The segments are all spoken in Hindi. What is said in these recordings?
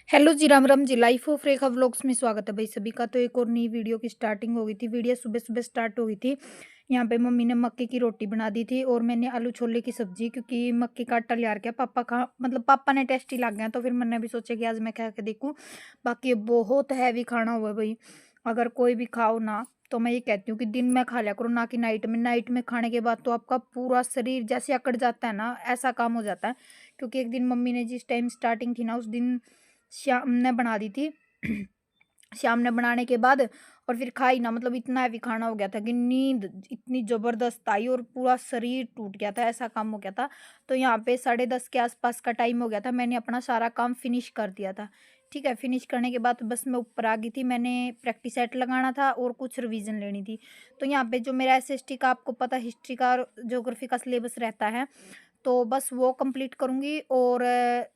हेलो जी, Ram Ram ji. Life of Rekha vlogs में स्वागत है भाई सभी का। तो एक और नई वीडियो की स्टार्टिंग हो गई थी। वीडियो सुबह सुबह स्टार्ट हो गई थी। यहाँ पे मम्मी ने मक्के की रोटी बना दी थी और मैंने आलू छोले की सब्जी, क्योंकि मक्के का आटा लिया गया पापा का, मतलब पापा ने टेस्टी लग गया तो फिर मैंने भी सोचा कि आज मैं खा के देखूँ। बाकी ये बहुत हैवी खाना हुआ है भाई। अगर कोई भी खाओ ना, तो मैं ये कहती हूँ कि दिन में खा लिया करो, ना कि नाइट में। नाइट में खाने के बाद तो आपका पूरा शरीर जैसे अकड़ जाता है ना, ऐसा काम हो जाता है। क्योंकि एक दिन मम्मी ने जिस टाइम स्टार्टिंग थी ना, उस दिन श्याम ने बना दी थी। श्याम ने बनाने के बाद और फिर खाई ना, मतलब इतना हैवी खाना हो गया था कि नींद इतनी जबरदस्त आई और पूरा शरीर टूट गया था, ऐसा काम हो गया था। तो यहाँ पे 10:30 के आसपास का टाइम हो गया था। मैंने अपना सारा काम फिनिश कर दिया था। ठीक है, फिनिश करने के बाद बस मैं ऊपर आ गई थी। मैंने प्रैक्टिस सेट लगाना था और कुछ रिवीजन लेनी थी। तो यहाँ पे जो मेरा एसएसटी का, आपको पता, हिस्ट्री का और ज्योग्राफी का सिलेबस रहता है, तो बस वो कंप्लीट करूँगी। और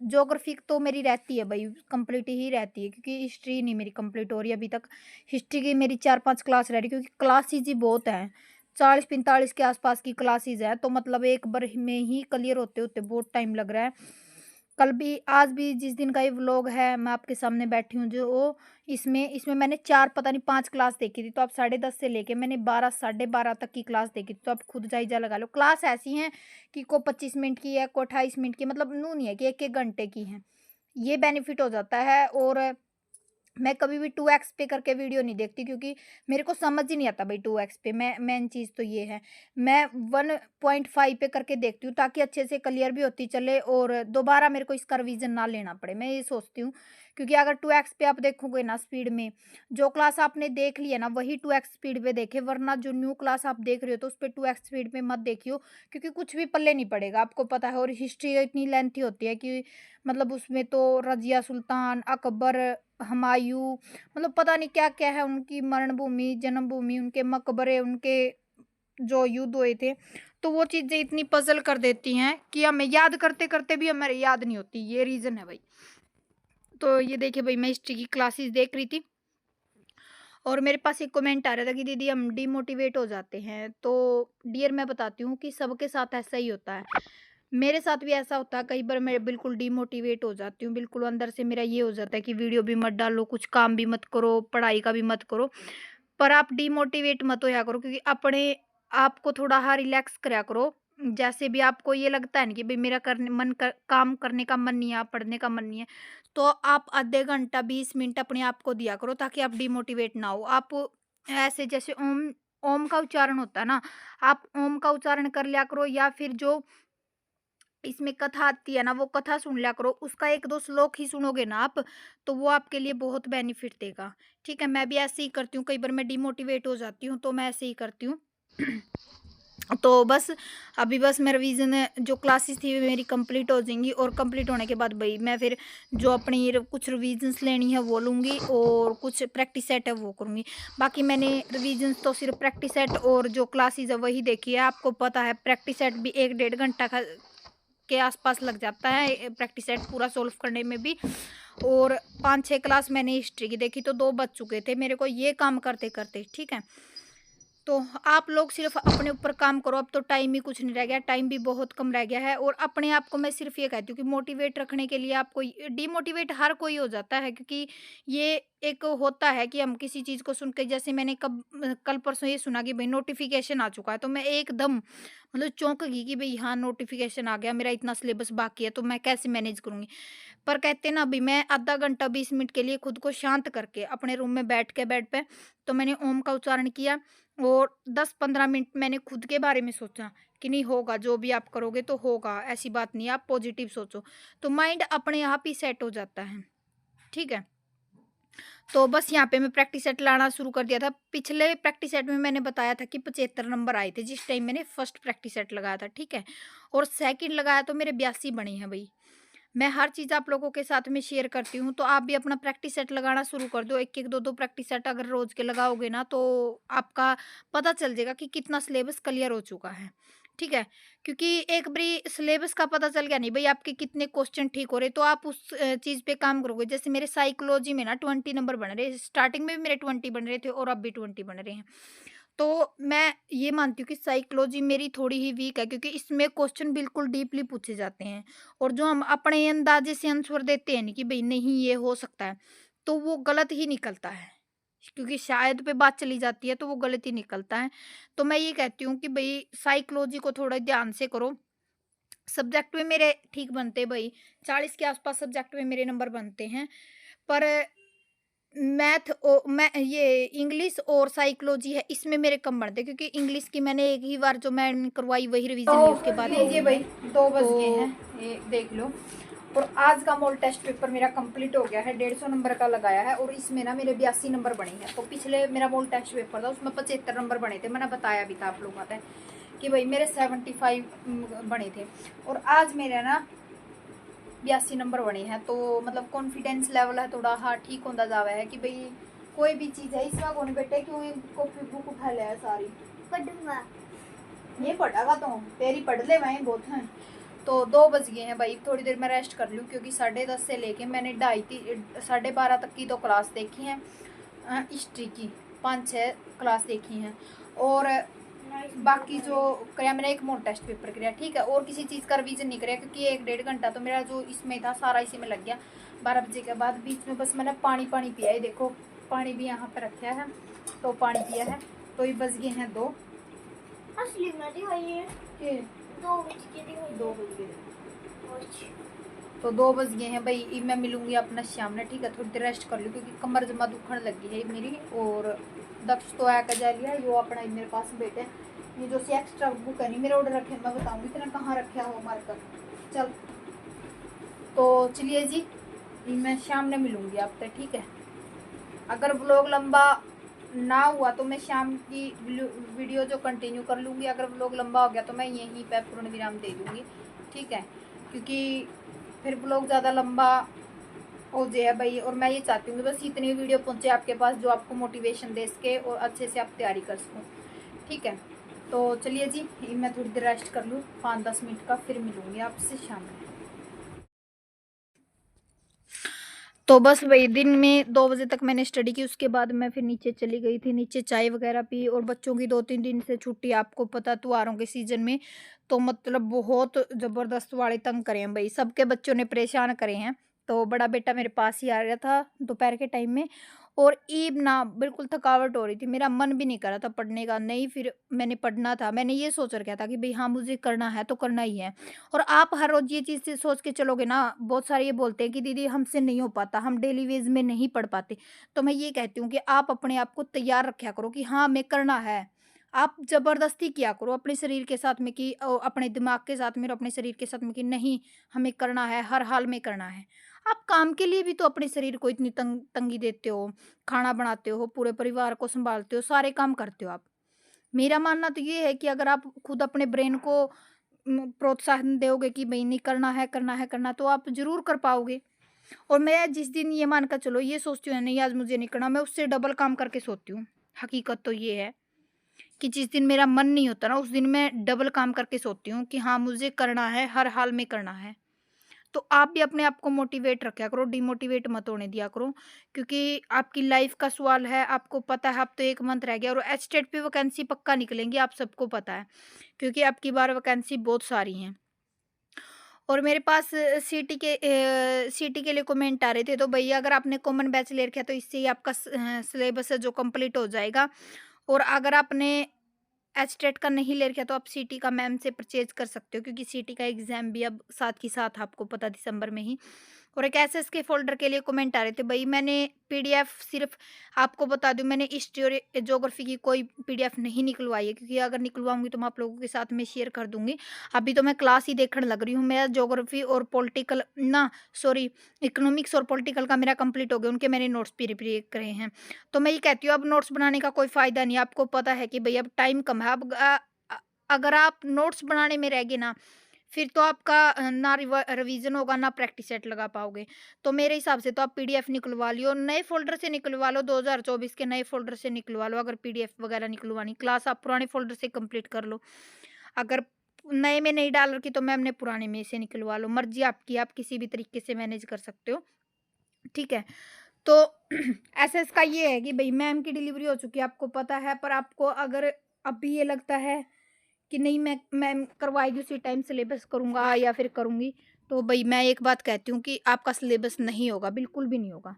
ज्योग्राफी तो मेरी रहती है भाई, कंप्लीट ही रहती है, क्योंकि हिस्ट्री नहीं मेरी कंप्लीट हो रही अभी तक। हिस्ट्री की मेरी 4-5 क्लास रह रही, क्योंकि क्लासेज ही बहुत हैं। 40-45 के आसपास की क्लासेज है, तो मतलब एक बार में ही क्लियर होते होते बहुत टाइम लग रहा है। कल भी, आज भी, जिस दिन का ये व्लॉग है, मैं आपके सामने बैठी हूँ जो वो, इसमें इसमें मैंने 4 पता नहीं 5 क्लास देखी थी। तो आप 10:30 से लेके मैंने 12 12:30 तक की क्लास देखी थी। तो आप खुद जायजा लगा लो। क्लास ऐसी हैं कि को 25 मिनट की है, को 28 मिनट की, मतलब नू नहीं है कि 1-1 घंटे की है। ये बेनिफिट हो जाता है। और मैं कभी भी 2x पे करके वीडियो नहीं देखती, क्योंकि मेरे को समझ ही नहीं आता भाई 2x पे। मैं मेन चीज़ तो ये है, मैं 1.5 पे करके देखती हूँ, ताकि अच्छे से क्लियर भी होती चले और दोबारा मेरे को इसका रिवीजन ना लेना पड़े। मैं ये सोचती हूँ, क्योंकि अगर 2x पे आप देखोगे ना स्पीड में, जो क्लास आपने देख ली है ना वही 2x स्पीड पे देखे, वरना जो न्यू क्लास आप देख रहे हो तो उस पर 2x स्पीड पे मत देखियो, क्योंकि कुछ भी पल्ले नहीं पड़ेगा, आपको पता है। और हिस्ट्री इतनी लेंथी होती है कि मतलब उसमें तो रजिया सुल्तान, अकबर, हुमायूं, मतलब पता नहीं क्या-क्या है, उनकी मरण भूमि, जन्मभूमि, उनके मकबरे, उनके जो युद्ध हुए थे, तो वो चीज़ें इतनी पज़ल कर देती हैं कि हमें याद करते-करते भी हमारे याद नहीं होती। ये रीज़न है भाई। तो ये देखिए भाई, मैं हिस्ट्री की क्लासेस देख रही थी और मेरे पास एक कमेंट आ रहा था कि दीदी हम डिमोटिवेट हो जाते हैं। तो डियर, मैं बताती हूँ कि सबके साथ ऐसा ही होता है। मेरे साथ भी ऐसा होता है, कई बार मैं बिल्कुल डिमोटिवेट हो जाती हूँ। बिल्कुल अंदर से मेरा ये हो जाता है कि वीडियो भी मत डालो, कुछ काम भी मत करो, पढ़ाई का भी मत करो। पर आप डिमोटिवेट मत होया करो, क्योंकि अपने आप को थोड़ा हाँ रिलैक्स करा करो। जैसे भी आपको ये लगता है ना कि भाई मेरा करने मन कर, काम करने का मन नहीं है, पढ़ने का मन नहीं है, तो आप आधे घंटा 20 मिनट अपने आप को दिया करो, ताकि आप डिमोटिवेट ना हो। आप ऐसे जैसे ओम ओम का उच्चारण होता है ना, आप ओम का उच्चारण कर लिया करो, या फिर जो इसमें कथा आती है ना, वो कथा सुन लिया करो। उसका 1-2 श्लोक ही सुनोगे ना आप, तो वो आपके लिए बहुत बेनिफिट देगा। ठीक है, मैं भी ऐसे ही करती हूँ। कई बार मैं डिमोटिवेट हो जाती हूँ, तो मैं ऐसे ही करती हूँ। तो बस अभी बस मैं रिवीजन, जो क्लासेस थी मेरी कंप्लीट हो जाएंगी, और कंप्लीट होने के बाद भाई मैं फिर जो अपनी कुछ रिवीजन्स लेनी है वो लूँगी, और कुछ प्रैक्टिस सेट है वो करूँगी। बाकी मैंने रिवीजन्स तो सिर्फ प्रैक्टिस सेट और जो क्लासेस है वही देखी है। आपको पता है प्रैक्टिस सेट भी 1-1.5 घंटा का के आसपास लग जाता है, प्रैक्टिस सेट पूरा सोल्व करने में भी। और 5-6 क्लास मैंने हिस्ट्री की देखी, तो 2 बज चुके थे मेरे को ये काम करते करते। ठीक है, तो आप लोग सिर्फ अपने ऊपर काम करो। अब तो टाइम ही कुछ नहीं रह गया, टाइम भी बहुत कम रह गया है। और अपने आप को मैं सिर्फ ये कहती हूँ कि मोटिवेट रखने के लिए आपको, डिमोटिवेट हर कोई हो जाता है, क्योंकि ये एक होता है कि हम किसी चीज़ को सुन के, जैसे मैंने कल परसों ये सुना कि भाई नोटिफिकेशन आ चुका है, तो मैं एकदम मतलब चौंक गई कि भाई हाँ नोटिफिकेशन आ गया, मेरा इतना सिलेबस बाकी है, तो मैं कैसे मैनेज करूंगी। पर कहते ना, अभी मैं आधा घंटा 20 मिनट के लिए खुद को शांत करके अपने रूम में बैठ के बेड पे, तो मैंने ओम का उच्चारण किया और 10-15 मिनट मैंने खुद के बारे में सोचा कि नहीं होगा, जो भी आप करोगे तो होगा, ऐसी बात नहीं है, आप पॉजिटिव सोचो, तो माइंड अपने आप ही सेट हो जाता है। ठीक है, तो बस यहाँ पे मैं प्रैक्टिस सेट लाना शुरू कर दिया था। पिछले प्रैक्टिस सेट में मैंने बताया था कि 75 नंबर आए थे, जिस टाइम मैंने फर्स्ट प्रैक्टिस सेट लगाया था। ठीक है, और सेकंड लगाया तो मेरे 82 बने हैं भाई। मैं हर चीज़ आप लोगों के साथ में शेयर करती हूँ, तो आप भी अपना प्रैक्टिस सेट लगाना शुरू कर दो। 1-1, 2-2 प्रैक्टिस सेट अगर रोज़ के लगाओगे ना, तो आपका पता चल जाएगा कि कितना सिलेबस क्लियर हो चुका है। ठीक है? क्योंकि एक बारी सिलेबस का पता चल गया नहीं भई आपके कितने क्वेश्चन ठीक हो रहे, तो आप उस चीज़ पे काम करोगे। जैसे मेरे साइकोलॉजी में ना 20 नंबर बन रहे, स्टार्टिंग में भी मेरे 20 बन रहे थे और अब भी 20 बन रहे हैं। तो मैं ये मानती हूँ कि साइकोलॉजी मेरी थोड़ी ही वीक है, क्योंकि इसमें क्वेश्चन बिल्कुल डीपली पूछे जाते हैं और जो हम अपने अंदाजे से आंसर देते हैं नहीं कि भाई नहीं ये हो सकता है, तो वो गलत ही निकलता है, क्योंकि शायद पे बात चली जाती है तो वो गलत ही निकलता है। तो मैं ये कहती हूँ कि भाई साइकोलॉजी को थोड़ा ध्यान से करो। सब्जेक्ट में मेरे ठीक बनते भाई, 40 के आसपास सब्जेक्ट में मेरे नंबर बनते हैं, पर मैं ये इंग्लिश और साइकोलॉजी है इसमें मेरे कम बढ़ते, क्योंकि इंग्लिश की मैंने एक ही बार जो मैंने करवाई वही रिवीजन है, उसके बाद नहीं भाई है। 2 बज तो गए हैं, ये देख लो। और आज का मॉल टेस्ट पेपर मेरा कंप्लीट हो गया है, 150 नंबर का लगाया है और इसमें ना मेरे 82 नंबर बने हैं। तो पिछले मेरा मॉल टेस्ट पेपर था उसमें 75 नंबर बने थे, मैंने बताया भी था आप लोगों को कि भाई मेरे 75 बने थे और आज मेरे ना 82 नंबर बने हैं। तो मतलब कॉन्फिडेंस लेवल है थोड़ा हाँ ठीक होता जावा है कि भाई कोई भी चीज़ है इसमें कौन बेटे क्यों कॉपी बुक उठा लिया है सारी पढ़ूंगा, ये पढ़ागा तो तेरी पढ़ ले वहीं बहुत हैं। तो 2 बज गए हैं भाई, थोड़ी देर मैं रेस्ट कर लूँ क्योंकि 10:30 से लेके मैंने 12:30 तक की तो क्लास देखी है हिस्ट्री की, 5-6 क्लास देखी हैं और बाकी जो कराया मैंने एक मोड टेस्ट पेपर कराया, ठीक है, और किसी चीज़ का रिवीजन नहीं कराया क्योंकि 1-1.5 घंटा तो मेरा जो इसमें था सारा इसी में लग गया। 12 बजे के बाद बीच में बस मैंने पानी पिया है, देखो पानी भी यहाँ पे रखा है तो पानी पिया है। तो ये बज गए हैं 2 असली में दिखाइए के 2 बज के दिखाइए 2 बज गए। अच्छा। तो 2 बज गए हैं भाई, मैं मिलूंगी अपना शाम में, ठीक है, थोड़ी देर रेस्ट कर लूँ क्योंकि कमर जमा दुखने लगी है मेरी। और दक्ष तो आया कर जा लिया, यो अपना मेरे पास बैठे, ये जो सी एक्स्ट्रा बुक है नहीं मेरे ऑर्डर रखे मैं बताऊंगी इतना कहाँ रखा हो मार्कर। चल तो चलिए जी, मैं शाम में मिलूंगी आपसे, ठीक है। अगर व्लॉग लंबा ना हुआ तो मैं शाम की वीडियो जो कंटिन्यू कर लूँगी, अगर व्लॉग लंबा हो गया तो मैं यहीं पे पूर्ण विराम दे दूँगी, ठीक है, क्योंकि फिर ब्लॉग ज़्यादा लंबा हो जाए भाई। और मैं ये चाहती हूँ कि बस इतनी वीडियो पहुँचे आपके पास जो आपको मोटिवेशन दे सके और अच्छे से आप तैयारी कर सको, ठीक है। तो चलिए जी, मैं थोड़ी देर रेस्ट कर लूँ 5-10 मिनट का, फिर मिलूँगी आपसे शाम में। तो बस वही दिन में 2 बजे तक मैंने स्टडी की, उसके बाद मैं फिर नीचे चली गई थी, नीचे चाय वगैरह पी। और बच्चों की 2-3 दिन से छुट्टी, आपको पता त्योहारों के सीजन में तो मतलब बहुत ज़बरदस्त वाले तंग करे हैं भाई, सबके बच्चों ने परेशान करे हैं। तो बड़ा बेटा मेरे पास ही आ गया था दोपहर के टाइम में, और ईब ना बिल्कुल थकावट हो रही थी, मेरा मन भी नहीं कर रहा था पढ़ने का, नहीं फिर मैंने पढ़ना था, मैंने ये सोच रखा था कि भाई हाँ मुझे करना है तो करना ही है। और आप हर रोज़ ये चीज़ से सोच के चलोगे ना, बहुत सारे ये बोलते हैं कि दीदी हमसे नहीं हो पाता, हम डेली वेज में नहीं पढ़ पाते। तो मैं ये कहती हूँ कि आप अपने आप को तैयार रखा करो कि हाँ हमें करना है। आप ज़बरदस्ती किया करो अपने शरीर के साथ में कि अपने दिमाग के साथ में और अपने शरीर के साथ में कि नहीं हमें करना है, हर हाल में करना है। आप काम के लिए भी तो अपने शरीर को इतनी तंगी देते हो, खाना बनाते हो, पूरे परिवार को सँभालते हो, सारे काम करते हो आप। मेरा मानना तो ये है कि अगर आप खुद अपने ब्रेन को प्रोत्साहन दोगे कि भई नहीं करना है, करना है, करना, तो आप ज़रूर कर पाओगे। और मैं जिस दिन ये मान कर चलो ये सोचती हूँ नहीं आज मुझे नहीं करना, मैं उससे डबल काम करके सोती हूँ। हकीकत तो ये है कि जिस दिन मेरा मन नहीं होता ना उस दिन मैं डबल काम करके सोती हूँ कि हाँ मुझे करना है, हर हाल में करना है। तो आप भी अपने आप को मोटिवेट रखा करो, डिमोटिवेट मत होने दिया करो, क्योंकि आपकी लाइफ का सवाल है, आपको पता है अब तो 1 मंथ रह गया और एचटेट पे वैकेंसी पक्का निकलेंगी, आप सबको पता है, क्योंकि अब की बार वैकेंसी बहुत सारी हैं। और मेरे पास सीटी के लिए कमेंट आ रहे थे, तो भैया अगर आपने कॉमन बैच ले रखा है तो इससे ही आपका सिलेबस है जो कंप्लीट हो जाएगा। और अगर आपने एचटेट का नहीं ले रखा तो आप सीटी का मैम से परचेज कर सकते हो, क्योंकि सीटी का एग्जाम भी अब साथ ही साथ आपको पता दिसंबर में ही। और एक एसएस के फोल्डर के लिए कमेंट आ रहे थे, भाई मैंने पीडीएफ सिर्फ आपको बता दूं, मैंने हिस्ट्री और ज्योग्राफी की कोई पीडीएफ नहीं निकलवाई है, क्योंकि अगर निकलवाऊंगी तो मैं आप लोगों के साथ में शेयर कर दूंगी। अभी तो मैं क्लास ही देखने लग रही हूँ, मेरा ज्योग्राफी और पॉलिटिकल ना सॉरी इकोनॉमिक्स और पॉलिटिकल का मेरा कंप्लीट हो गया, उनके मैंने नोट्स भी रिप्री करे हैं। तो मैं ये कहती हूँ अब नोट्स बनाने का कोई फ़ायदा नहीं है, आपको पता है कि भई अब टाइम कम है, अब अगर आप नोट्स बनाने में रह गए ना, फिर तो आपका ना रिवीजन होगा ना प्रैक्टिस सेट लगा पाओगे। तो मेरे हिसाब से तो आप पीडीएफ निकलवा लियो, नए फ़ोल्डर से निकलवा लो, 2024 के नए फ़ोल्डर से निकलवा लो, अगर पीडीएफ वगैरह निकलवानी, क्लास आप पुराने फ़ोल्डर से कंप्लीट कर लो। अगर नए में नहीं डाल रखी तो मैम ने पुराने में से निकलवा लो, मर्ज़ी आपकी, आप किसी भी तरीके से मैनेज कर सकते हो, ठीक है? तो ऐसे इसका ये है कि भई मैम की डिलीवरी हो चुकी है, आपको पता है, पर आपको अगर अभी ये लगता है कि नहीं मैं मैम करवाएगी उसी टाइम सिलेबस करूँगा या फिर करूँगी, तो भई मैं एक बात कहती हूँ कि आपका सिलेबस नहीं होगा, बिल्कुल भी नहीं होगा।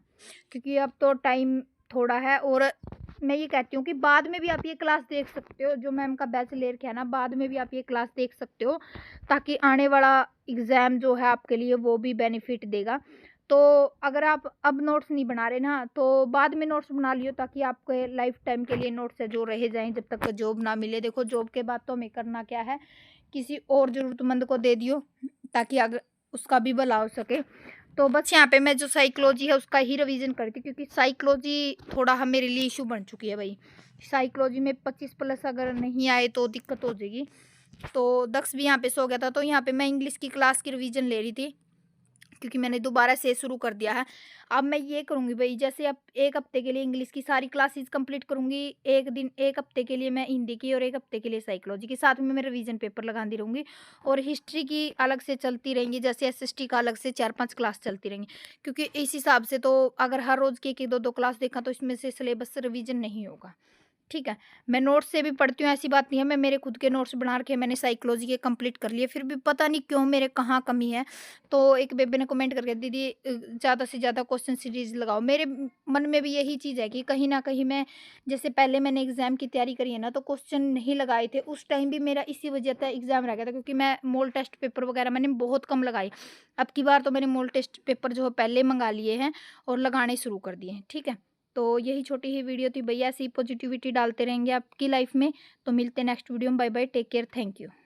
क्योंकि अब तो टाइम थोड़ा है और मैं ये कहती हूँ कि बाद में भी आप ये क्लास देख सकते हो, जो मैम का बैच ले रखा है ना, बाद में भी आप ये क्लास देख सकते हो, ताकि आने वाला एग्ज़ाम जो है आपके लिए वो भी बेनिफिट देगा। तो अगर आप अब नोट्स नहीं बना रहे ना, तो बाद में नोट्स बना लियो, ताकि आपके लाइफ टाइम के लिए नोट्स है जो रह जाएँ जब तक जॉब ना मिले। देखो जॉब के बाद तो हमें करना क्या है, किसी और ज़रूरतमंद को दे दियो, ताकि अगर उसका भी भला हो सके। तो बस यहाँ पे मैं जो साइकोलॉजी है उसका ही रिवीजन करती, क्योंकि साइकोलॉजी थोड़ा मेरे लिए इशू बन चुकी है भाई। साइकोलॉजी में 25 प्लस अगर नहीं आए तो दिक्कत हो जाएगी। तो दक्ष भी यहाँ पे सो गया था, तो यहाँ पे मैं इंग्लिश की क्लास की रिवीजन ले रही थी, क्योंकि मैंने दोबारा से शुरू कर दिया है। अब मैं ये करूँगी भई, जैसे अब 1 हफ्ते के लिए इंग्लिश की सारी क्लासेस कंप्लीट करूँगी, 1 हफ्ते के लिए मैं हिंदी की और 1 हफ्ते के लिए साइकोलॉजी की, साथ में मैं रिवीजन पेपर लगाती रहूँगी। और हिस्ट्री की अलग से चलती रहेंगी, जैसे एसएसटी का अलग से 4-5 क्लास चलती रहेंगी। क्योंकि इस हिसाब से तो अगर हर रोज़ की 1-1, 2-2 क्लास देखा तो इसमें से सिलेबस रिवीजन नहीं होगा। ठीक है, मैं नोट्स से भी पढ़ती हूँ, ऐसी बात नहीं है, मैं मेरे खुद के नोट्स बना रखे हैं, मैंने साइकोलॉजी के कंप्लीट कर लिए, फिर भी पता नहीं क्यों मेरे कहाँ कमी है। तो एक बेबे ने कमेंट करके, दीदी ज़्यादा से ज़्यादा क्वेश्चन सीरीज लगाओ। मेरे मन में भी यही चीज़ है कि कहीं ना कहीं मैं, जैसे पहले मैंने एग्ज़ाम की तैयारी करी है ना, तो क्वेश्चन नहीं लगाए थे, उस टाइम भी मेरा इसी वजह से एग्ज़ाम रह गया था, क्योंकि मैं मॉल टेस्ट पेपर वगैरह मैंने बहुत कम लगाई। अब की बार तो मैंने मॉल टेस्ट पेपर जो है पहले मंगा लिए हैं और लगाने शुरू कर दिए हैं। ठीक है, तो यही छोटी ही वीडियो थी भैया, ऐसी पॉजिटिविटी डालते रहेंगे आपकी लाइफ में। तो मिलते हैं नेक्स्ट वीडियो में, bye bye, take care, thank you.